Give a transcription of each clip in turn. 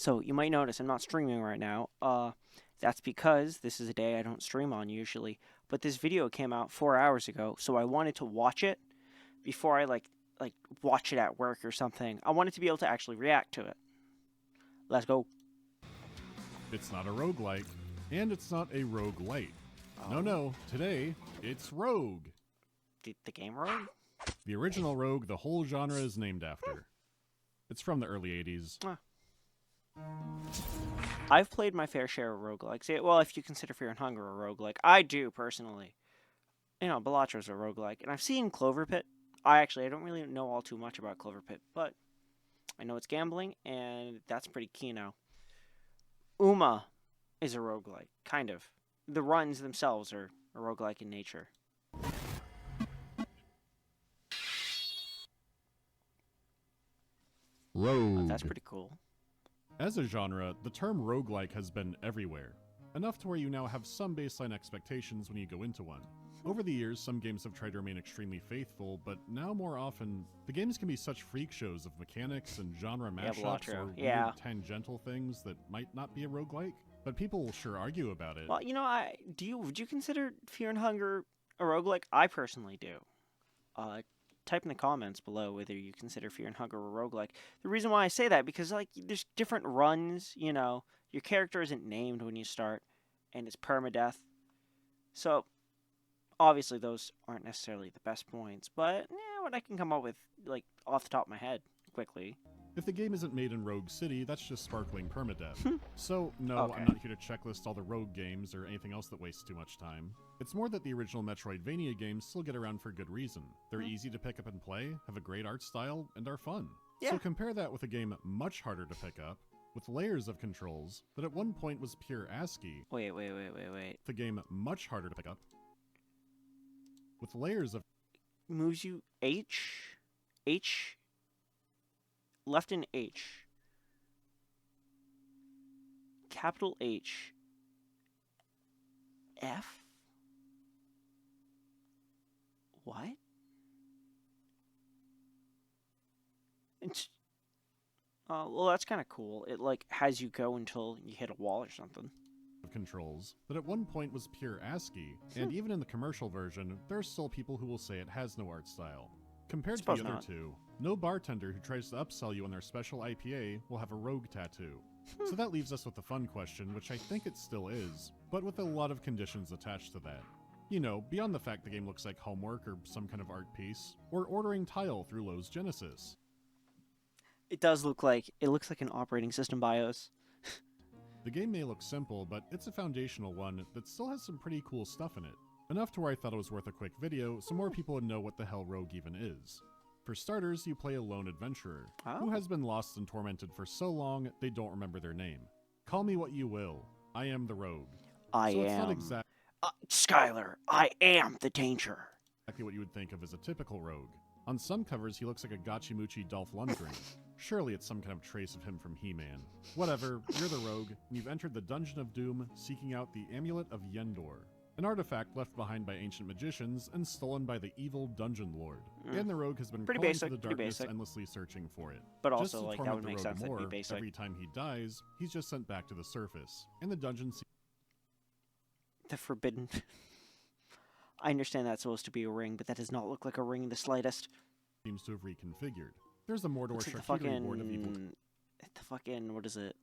So you might notice I'm not streaming right now. That's because this is a day I don't stream on usually. But this video came out 4 hours ago, so I wanted to watch it before I like watch it at work or something. I wanted to be able to actually react to it. Let's go. It's not a roguelike, and it's not a roguelite. Oh. No, today, it's Rogue. The game Rogue? The original Rogue the whole genre is named after. It's from the early 80s. I've played my fair share of roguelikes. Well, if you consider Fear and Hunger a roguelike. I do, personally. You know, Balattra's a roguelike. And I've seen Clover Pit. I don't really know all too much about Clover Pit, but I know it's gambling, and that's pretty key now. Uma is a roguelike, kind of. The runs themselves are a roguelike in nature. Rogue. That's pretty cool. As a genre, the term roguelike has been everywhere, enough to where you now have some baseline expectations when you go into one. Over the years, some games have tried to remain extremely faithful, but now more often, the games can be such freak shows of mechanics and genre mashups or weird tangential things that might not be a roguelike, but people will sure argue about it. Well, you know, would you consider Fear and Hunger a roguelike? I personally do. Type in the comments below whether you consider Fear and Hunger a roguelike. The reason why I say that, because like there's different runs, you know, your character isn't named when you start, and it's permadeath. So obviously those aren't necessarily the best points, but yeah, what I can come up with, like, off the top of my head quickly. If the game isn't made in Rogue City, that's just sparkling permadeath. So, no, Okay. I'm not here to checklist all the Rogue games or anything else that wastes too much time. It's more that the original Metroidvania games still get around for good reason. They're easy to pick up and play, have a great art style, and are fun. Yeah. So compare that with a game much harder to pick up, with layers of controls, that at one point was pure ASCII. Wait. The game much harder to pick up, with layers of... Moves you H, left in H, capital H, F? What? It's, well, that's kind of cool. It, like, has you go until you hit a wall or something. Controls that at one point was pure ASCII, and even in the commercial version, there are still people who will say it has no art style. Compared to the other two, no bartender who tries to upsell you on their special IPA will have a rogue tattoo. So that leaves us with the fun question, which I think it still is, but with a lot of conditions attached to that. You know, beyond the fact the game looks like homework or some kind of art piece, or ordering tile through Lowe's Genesis. It looks like an operating system BIOS. The game may look simple, but it's a foundational one that still has some pretty cool stuff in it. Enough to where I thought it was worth a quick video so more people would know what the hell Rogue even is. For starters, you play a lone adventurer, who has been lost and tormented for so long they don't remember their name. Call me what you will, I am the Rogue. Skylar, I am the danger. Exactly what you would think of as a typical Rogue. On some covers, he looks like a Gachimuchi Dolph Lundgren. Surely it's some kind of trace of him from He-Man. Whatever, you're the Rogue, and you've entered the Dungeon of Doom seeking out the Amulet of Yendor, an artifact left behind by ancient magicians and stolen by the evil Dungeon Lord. And the Rogue has been crawling into the darkness, endlessly searching for it. But also, like, that would make sense that'd be basic. Every time he dies, he's just sent back to the surface, and the dungeon the forbidden... I understand that's supposed to be a ring, but that does not look like a ring in the slightest. Seems to have reconfigured. There's a Mordor charcuterie board of evil... The fucking... What is it?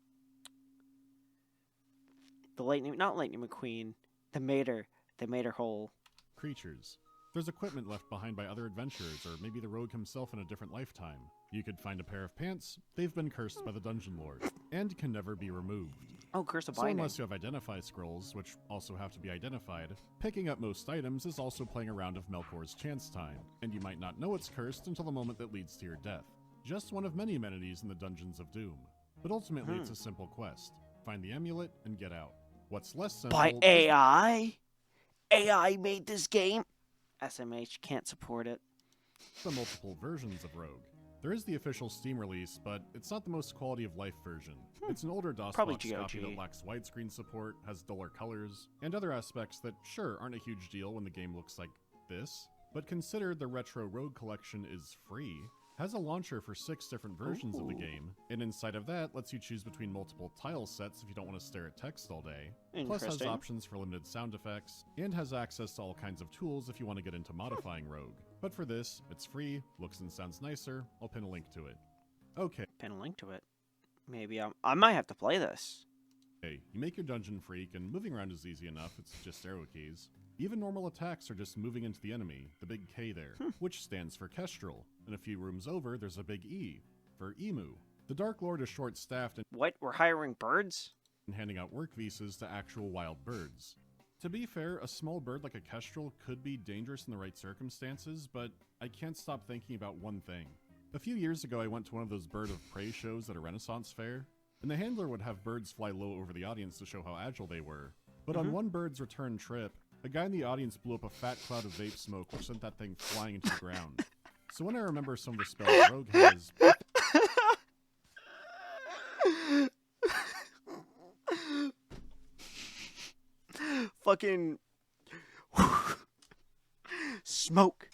The Lightning... Not Lightning McQueen. The Mater hole. Creatures. There's equipment left behind by other adventurers, or maybe the Rogue himself in a different lifetime. You could find a pair of pants. They've been cursed by the Dungeon Lord, and can never be removed. Oh, curse of so binding. Unless you have identify scrolls, which also have to be identified, picking up most items is also playing a round of Melkor's chance time, and you might not know it's cursed until the moment that leads to your death. Just one of many amenities in the Dungeons of Doom. But ultimately it's a simple quest. Find the amulet and get out. What's less simple... By AI? AI made this game? SMH can't support it. The multiple versions of Rogue. There is the official Steam release, but it's not the most quality of life version. It's an older DOS box copy that lacks widescreen support, has duller colors, and other aspects that sure aren't a huge deal when the game looks like this, but consider the Retro Rogue collection is free. has a launcher for 6 different versions of the Ooh. game, and inside of that lets you choose between multiple tile sets if you don't want to stare at text all day, plus has Interesting. options for limited sound effects, and has access to all kinds of tools if you want to get into modifying Rogue. But for this, it's free, looks and sounds nicer, I'll pin a link to it. Okay. Pin a link to it. Maybe I might have to play this. Hey, you make your dungeon freak, and moving around is easy enough, it's just arrow keys. Even normal attacks are just moving into the enemy, the big K there, which stands for Kestrel. And a few rooms over, there's a big E, for Emu. The Dark Lord is short-staffed What? We're hiring birds? and handing out work visas to actual wild birds. To be fair, a small bird like a Kestrel could be dangerous in the right circumstances, but I can't stop thinking about one thing. A few years ago, I went to one of those bird of prey shows at a Renaissance fair, and the handler would have birds fly low over the audience to show how agile they were. But on one bird's return trip, a guy in the audience blew up a fat cloud of vape smoke which sent that thing flying into the ground. So when I remember some of the spells Rogue has... Fucking... smoke.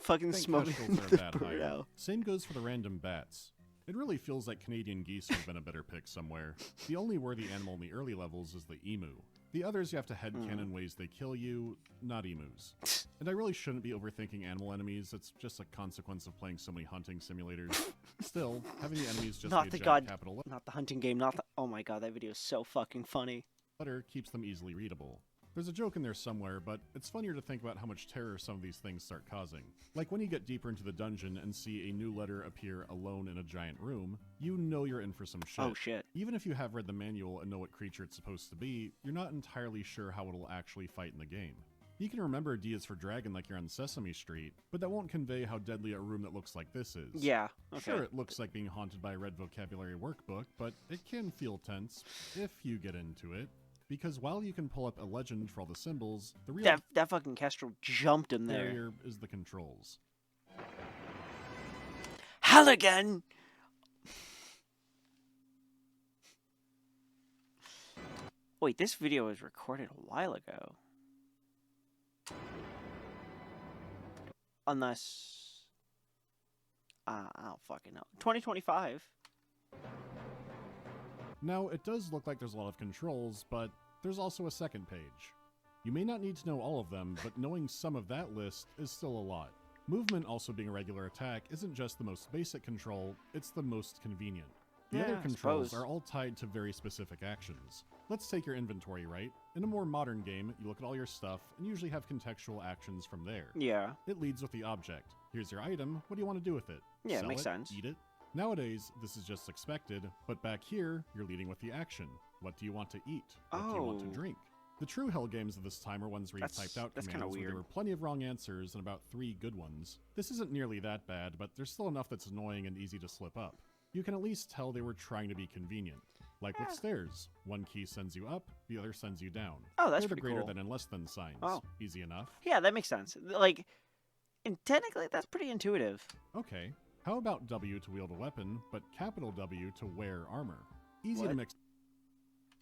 Fucking think smoke. Kestrels are a bad Bird hire. out. Same goes for the random bats. It really feels like Canadian geese would have been a better pick somewhere. The only worthy animal in the early levels is the emu. The others you have to headcanon ways they kill you, not emus. And I really shouldn't be overthinking animal enemies, it's just a consequence of playing so many hunting simulators. Still, having the enemies just Not be a the giant god- capital Not the hunting game, not the... Oh my god, that video is so fucking funny. letter keeps them easily readable. There's a joke in there somewhere, but it's funnier to think about how much terror some of these things start causing. Like when you get deeper into the dungeon and see a new letter appear alone in a giant room, you know you're in for some shit. Oh shit. Even if you have read the manual and know what creature it's supposed to be, you're not entirely sure how it'll actually fight in the game. You can remember D is for dragon like you're on Sesame Street, but that won't convey how deadly a room that looks like this is. Yeah, okay. Sure, it looks like being haunted by a red vocabulary workbook, but it can feel tense if you get into it. Because while you can pull up a legend for all the symbols, the real That fucking Kestrel jumped him there. barrier is the controls. Halligan! Wait, this video was recorded a while ago. Unless... I don't fucking know. 2025. Now, it does look like there's a lot of controls, but there's also a second page. You may not need to know all of them, but knowing some of that list is still a lot. Movement also being a regular attack isn't just the most basic control, it's the most convenient. The other Yeah, I controls suppose. are all tied to very specific actions. Let's take your inventory, right? In a more modern game, you look at all your stuff and usually have contextual actions from there. Yeah. It leads with the object. Here's your item, what do you want to do with it? Yeah, Sell makes it? sense. Eat it? Nowadays, this is just expected, but back here, you're leading with the action. What do you want to eat? What do you want to Oh. drink? The true Hell games of this time are ones where you typed out that's kinda commands where there weird. were plenty of wrong answers and about 3 good ones. This isn't nearly that bad, but there's still enough that's annoying and easy to slip up. You can at least tell they were trying to be convenient. Like with Yeah. stairs, one key sends you up, the other sends you down. Oh, that's They're the pretty greater cool. than and less than signs. Oh. Easy enough. Yeah, that makes sense. Like, and technically, that's pretty intuitive. Okay. How about W to wield a weapon, but capital W to wear armor? Easy to What? mix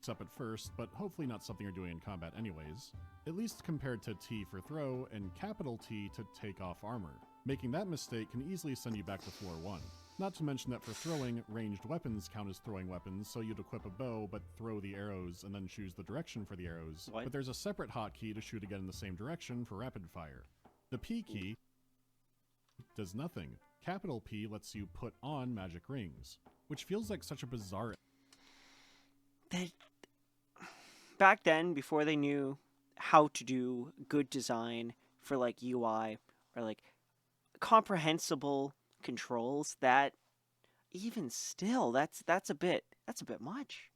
up at first, but hopefully not something you're doing in combat anyways. At least compared to T for throw and capital T to take off armor. Making that mistake can easily send you back to floor 1. Not to mention that for throwing, ranged weapons count as throwing weapons, so you'd equip a bow but throw the arrows and then choose the direction for the arrows. What? But there's a separate hotkey to shoot again in the same direction for rapid fire. The P key does nothing. Capital P lets you put on magic rings, which feels like such a bizarre... That back then, before they knew how to do good design for like UI or like comprehensible controls, that even still, that's a bit much.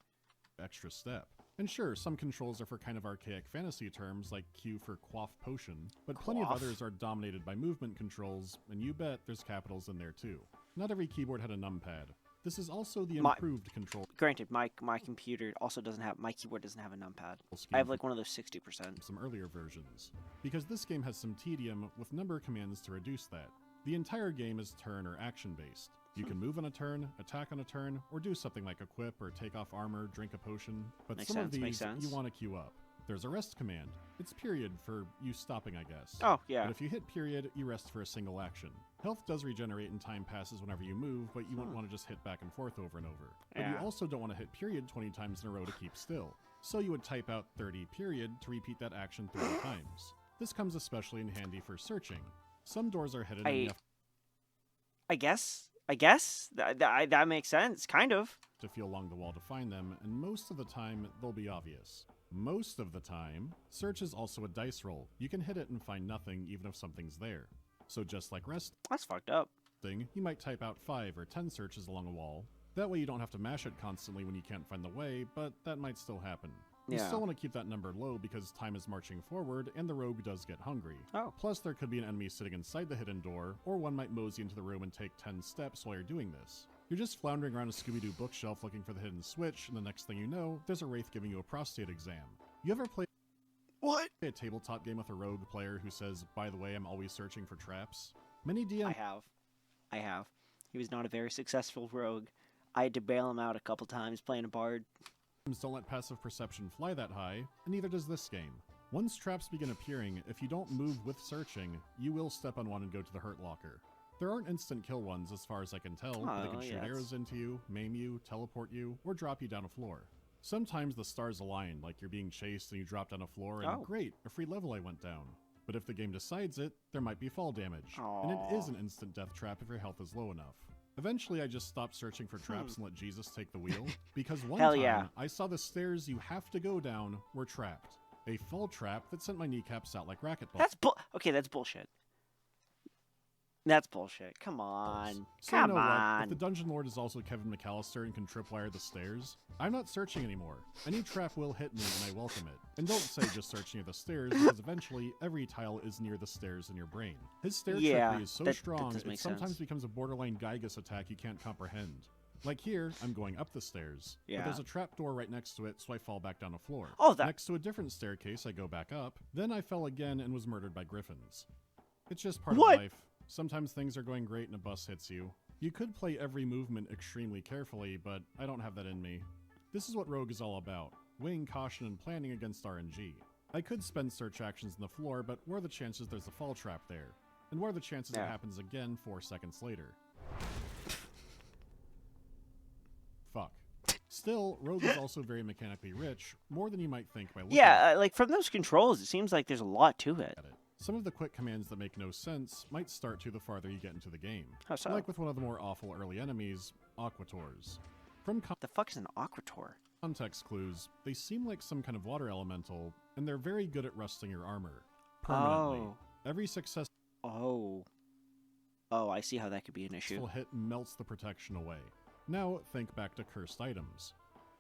extra step. And sure, some controls are for kind of archaic fantasy terms like Q for quaff potion, but plenty of Quaff? others are dominated by movement controls, and you bet there's capitals in there too. Not every keyboard had a numpad. This is also the My- improved control Granted, my computer also doesn't have, my keyboard doesn't have a numpad. scheme I have from like one of those 60%. some earlier versions. Because this game has some tedium with number commands to reduce that. The entire game is turn or action based. You can move on a turn, attack on a turn, or do something like equip or take off armor, drink a potion, but Makes some of sense, makes these sense. you want to queue up. There's a rest command. It's period for you stopping, I guess. Oh, yeah. But if you hit period, you rest for a single action. Health does regenerate and time passes whenever you move, but you wouldn't want to just hit back and forth over and over. But you Yeah. also don't want to hit period 20 times in a row to keep still. So you would type out 30 period to repeat that action 30 times. This comes especially in handy for searching. Some doors are hidden and you have I guess that makes sense, kind of. to feel along the wall to find them, and most of the time, they'll be obvious. Most of the time, search is also a dice roll. You can hit it and find nothing even if something's there. So just like resting, That's fucked up. you might type out 5 or 10 searches along a wall. That way you don't have to mash it constantly when you can't find the way, but that might still happen. You Yeah. still want to keep that number low because time is marching forward and the rogue does get hungry. Oh. Plus, there could be an enemy sitting inside the hidden door, or one might mosey into the room and take 10 steps while you're doing this. You're just floundering around a Scooby-Doo bookshelf looking for the hidden switch, and the next thing you know, there's a wraith giving you a prostate exam. You ever play What? a tabletop game with a rogue player who says, by the way, I'm always searching for traps? Many DMs I have. He was not a very successful rogue. I had to bail him out a couple times playing a bard. don't let passive perception fly that high, and neither does this game. Once traps begin appearing, if you don't move with searching, you will step on one and go to the hurt locker. There aren't instant kill ones as far as I can tell, but they can shoot arrows into you, maim you, teleport you, or drop you down a floor. Sometimes the stars align, like you're being chased and you drop down a floor and great, a free level I went down. But if the game decides it, there might be fall damage, and it is an instant death trap if your health is low enough. Eventually, I just stopped searching for traps and let Jesus take the wheel, because one time I saw the stairs you have to go down were trapped. A fall trap that sent my kneecaps out like racquetball. Okay, that's bullshit. That's bullshit. Come on. So you know what? If the Dungeon Lord is also Kevin McAllister and can tripwire the stairs, I'm not searching anymore. Any trap will hit me and I welcome it. And don't say just search near the stairs, because eventually every tile is near the stairs in your brain. His stair trickery is so strong, it sometimes becomes a borderline Gygas attack you can't comprehend. Like here, I'm going up the stairs, but there's a trapdoor right next to it, so I fall back down a floor. Next to a different staircase, I go back up. Then I fell again and was murdered by griffins. It's just part of life. Sometimes things are going great and a bus hits you. You could play every movement extremely carefully, but I don't have that in me. This is what Rogue is all about, weighing caution and planning against RNG. I could spend search actions on the floor, but what are the chances there's a fall trap there? And what are the chances it happens again 4 seconds later? Fuck. Still, Rogue is also very mechanically rich, more than you might think by looking at it. Like from those controls, it seems like there's a lot to it. Some of the quick commands that make no sense might start to the farther you get into the game. How so? Like with one of the more awful early enemies, Aquators. From the fuck is an Aquator? Context clues, they seem like some kind of water elemental, and they're very good at rusting your armor. Permanently. Every successful I see how that could be an issue. hit melts the protection away. Now, think back to cursed items.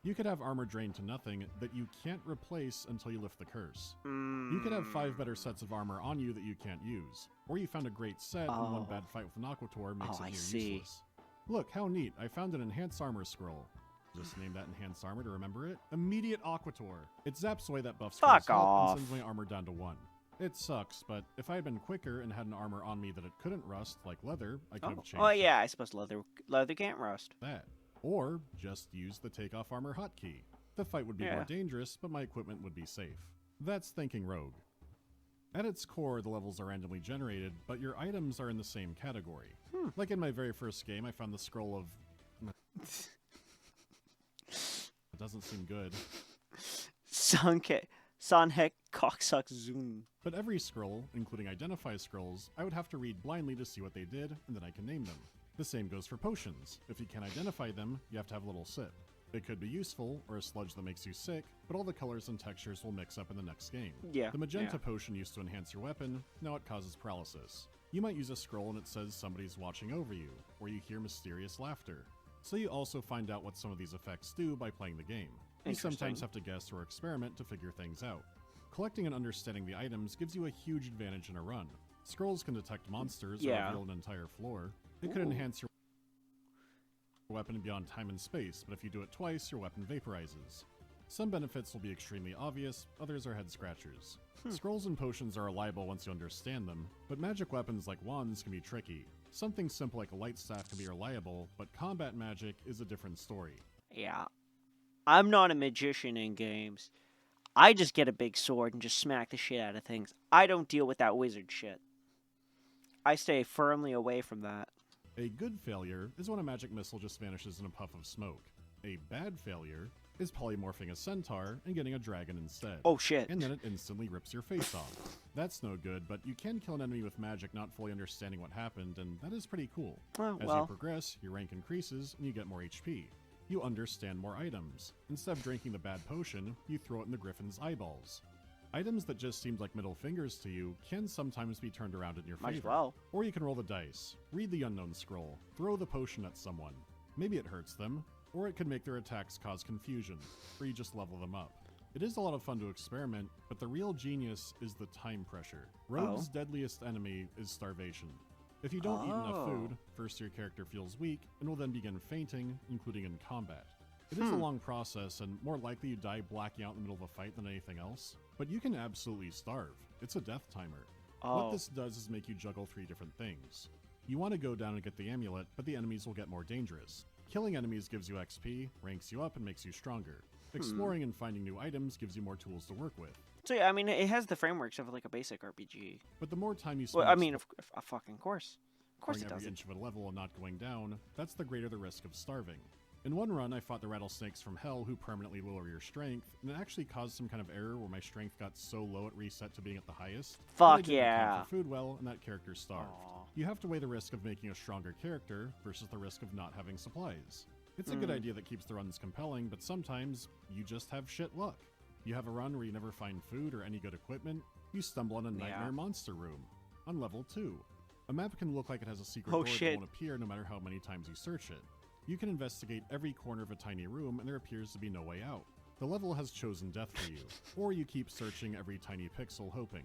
You could have armor drained to nothing that you can't replace until you lift the curse. You could have 5 better sets of armor on you that you can't use. Or you found a great set and one bad fight with an Aquator makes it near useless. Look, how neat, I found an enhanced armor scroll. Just name that enhanced armor to remember it. Immediate Aquator. It zaps away that buff scroll's health and sends my armor down to 1. It sucks, but if I had been quicker and had an armor on me that it couldn't rust, like leather, I could have changed I suppose leather can't rust. that. Or just use the takeoff armor hotkey. The fight would be more dangerous, but my equipment would be safe. That's thinking Rogue. At its core, the levels are randomly generated, but your items are in the same category. Like in my very first game, I found the scroll of... It doesn't seem good. Sanhek Cocksuck Zoom. But every scroll, including identify scrolls, I would have to read blindly to see what they did, and then I can name them. The same goes for potions. If you can't identify them, you have to have a little sip. It could be useful, or a sludge that makes you sick, but all the colors and textures will mix up in the next game. The magenta potion used to enhance your weapon, now it causes paralysis. You might use a scroll and it says somebody's watching over you, or you hear mysterious laughter. So you also find out what some of these effects do by playing the game. You sometimes have to guess or experiment to figure things out. Collecting and understanding the items gives you a huge advantage in a run. Scrolls can detect monsters or reveal an entire floor. It could enhance your weapon beyond time and space, but if you do it twice, your weapon vaporizes. Some benefits will be extremely obvious, others are head scratchers. Scrolls and potions are reliable once you understand them, but magic weapons like wands can be tricky. Something simple like a light staff can be reliable, but combat magic is a different story. Yeah. I'm not a magician in games. I just get a big sword and just smack the shit out of things. I don't deal with that wizard shit. I stay firmly away from that. A good failure is when a magic missile just vanishes in a puff of smoke. A bad failure is polymorphing a centaur and getting a dragon instead. Oh shit. And then it instantly rips your face off. That's no good, but you can kill an enemy with magic not fully understanding what happened, and that is pretty cool. Oh, As you progress, your rank increases and you get more HP. You understand more items. Instead of drinking the bad potion, you throw it in the griffin's eyeballs. Items that just seemed like middle fingers to you can sometimes be turned around in your favor. Might as well. Or you can roll the dice, read the unknown scroll, throw the potion at someone. Maybe it hurts them, or it could make their attacks cause confusion, or you just level them up. It is a lot of fun to experiment, but the real genius is the time pressure. Rogue's deadliest enemy is starvation. If you don't eat enough food, first your character feels weak, and will then begin fainting, including in combat. It is a long process, and more likely you die blacking out in the middle of a fight than anything else, but you can absolutely starve. It's a death timer. What this does is make you juggle 3 different things. You want to go down and get the amulet, but the enemies will get more dangerous. Killing enemies gives you XP, ranks you up, and makes you stronger. Exploring and finding new items gives you more tools to work with. So yeah, I mean, it has the frameworks of like a basic RPG. But the more time you spend Well, I mean, of fucking course. Of course it every doesn't. inch of a level and not going down, that's the greater the risk of starving. In one run, I fought the rattlesnakes from hell who permanently lower your strength, and it actually caused some kind of error where my strength got so low it reset to being at the highest. Fuck Account yeah. for food well, and that character starved. Aw. You have to weigh the risk of making a stronger character versus the risk of not having supplies. It's a good idea that keeps the runs compelling, but sometimes you just have shit luck. You have a run where you never find food or any good equipment, you stumble on a nightmare monster room. On level 2. A map can look like it has a secret door that won't appear no matter how many times you search it. You can investigate every corner of a tiny room and there appears to be no way out. The level has chosen death for you, or you keep searching every tiny pixel hoping.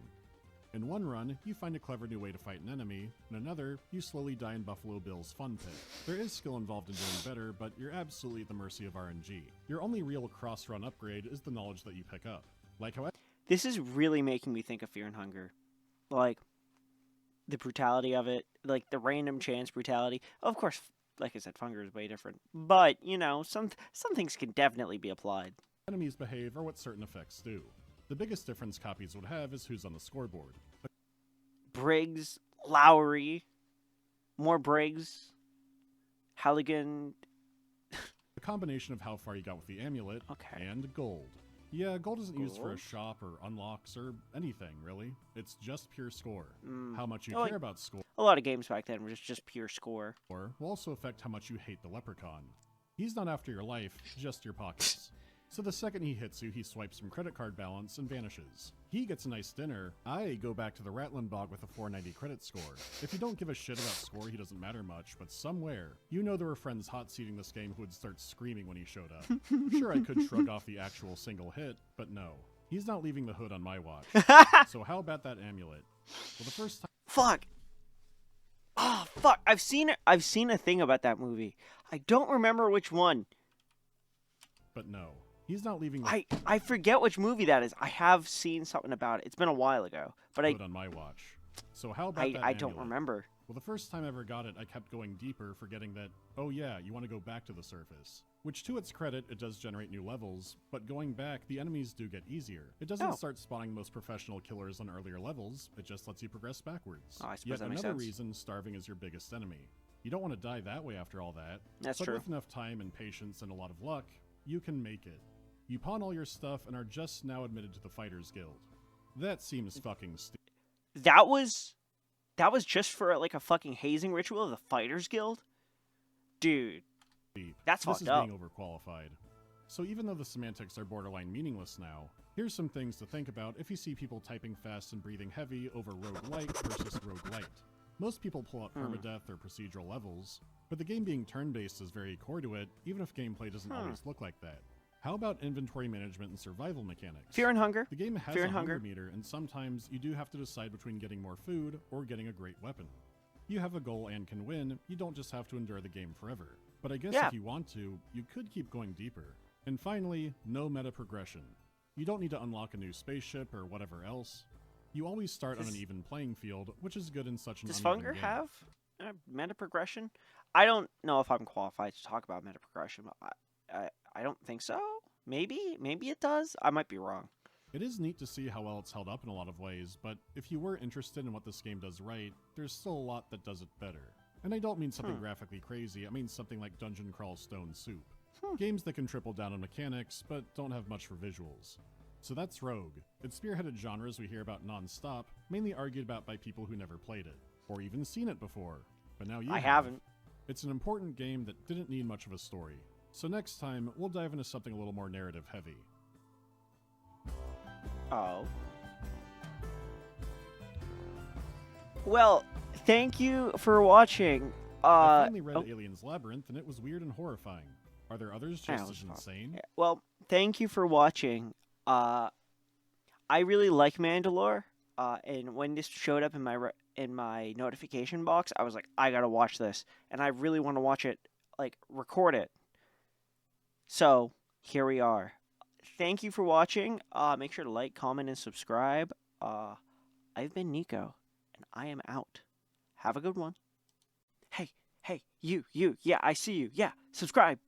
In one run, you find a clever new way to fight an enemy, in another, you slowly die in Buffalo Bill's fun pit. There is skill involved in doing better, but you're absolutely at the mercy of RNG. Your only real cross-run upgrade is the knowledge that you pick up. Like how This is really making me think of Fear and Hunger. Like, the brutality of it, like the random chance brutality. Of course, like I said, Hunger is way different. But, you know, some things can definitely be applied. enemies behave or what certain effects do. The biggest difference copies would have is who's on the scoreboard. Briggs, Lowry, more Briggs, Halligan. A combination of how far you got with the amulet and gold. Yeah, gold isn't used for a shop or unlocks or anything, really. It's just pure score. How much you care about score A lot of games back then were just pure score. will also affect how much you hate the leprechaun. He's not after your life, just your pockets. So the second he hits you, he swipes some credit card balance and vanishes. He gets a nice dinner. I go back to the Ratlin bog with a 490 credit score. If you don't give a shit about score, he doesn't matter much, but somewhere, you know there were friends hot-seating this game who would start screaming when he showed up. Sure, I could shrug off the actual single hit, but no. He's not leaving the hood on my watch. So how about that amulet? Well, the first time... Fuck! Oh, fuck! I've seen a thing about that movie. I don't remember which one. But no. He's not leaving I forget which movie that is. I have seen something about it. It's been a while ago, but on my watch. So how about that I don't remember. Well, the first time I ever got it, I kept going deeper, forgetting that, oh yeah, you want to go back to the surface. Which, to its credit, it does generate new levels, but going back, the enemies do get easier. It doesn't start spawning most professional killers on earlier levels, it just lets you progress backwards. Oh, I suppose Yet that makes another sense. reason starving is your biggest enemy. You don't want to die that way after all that. That's but true. with enough time and patience and a lot of luck, you can make it. You pawn all your stuff and are just now admitted to the Fighters Guild. That seems fucking stupid. That was just for like a fucking hazing ritual of the Fighters Guild? Dude. That's fucked up. This is being overqualified. So even though the semantics are borderline meaningless now, here's some things to think about if you see people typing fast and breathing heavy over roguelike versus roguelite. Most people pull up permadeath or procedural levels, but the game being turn-based is very core to it, even if gameplay doesn't always look like that. How about inventory management and survival mechanics? Fear and Hunger. The game has a hunger meter, and sometimes you do have to decide between getting more food or getting a great weapon. You have a goal and can win, you don't just have to endure the game forever. But I guess if you want to, you could keep going deeper. And finally, no meta progression. You don't need to unlock a new spaceship or whatever else. You always start on an even playing field, which is good in such an Does uneven Hunger game. have meta progression? I don't know if I'm qualified to talk about meta progression, but I don't think so. Maybe it does. I might be wrong. It is neat to see how well it's held up in a lot of ways, but if you were interested in what this game does right, there's still a lot that does it better. And I don't mean something graphically crazy, I mean something like Dungeon Crawl Stone Soup. Games that can triple down on mechanics, but don't have much for visuals. So that's Rogue. It spearheaded genres we hear about non-stop, mainly argued about by people who never played it, or even seen it before. But now you I have. haven't. It's an important game that didn't need much of a story. So next time, we'll dive into something a little more narrative heavy. Oh. Well, thank you for watching. I finally read Alien's Labyrinth, and it was weird and horrifying. Are there others just as insane? Well, thank you for watching. I really like Mandalore, and when this showed up in my notification box, I was like, I gotta watch this, and I really want to watch it, like record it. So here we are. Thank you for watching. Make sure to like, comment, and subscribe. I've been Nico, and I am out. Have a good one. Hey, you, yeah, I see you. Yeah, subscribe.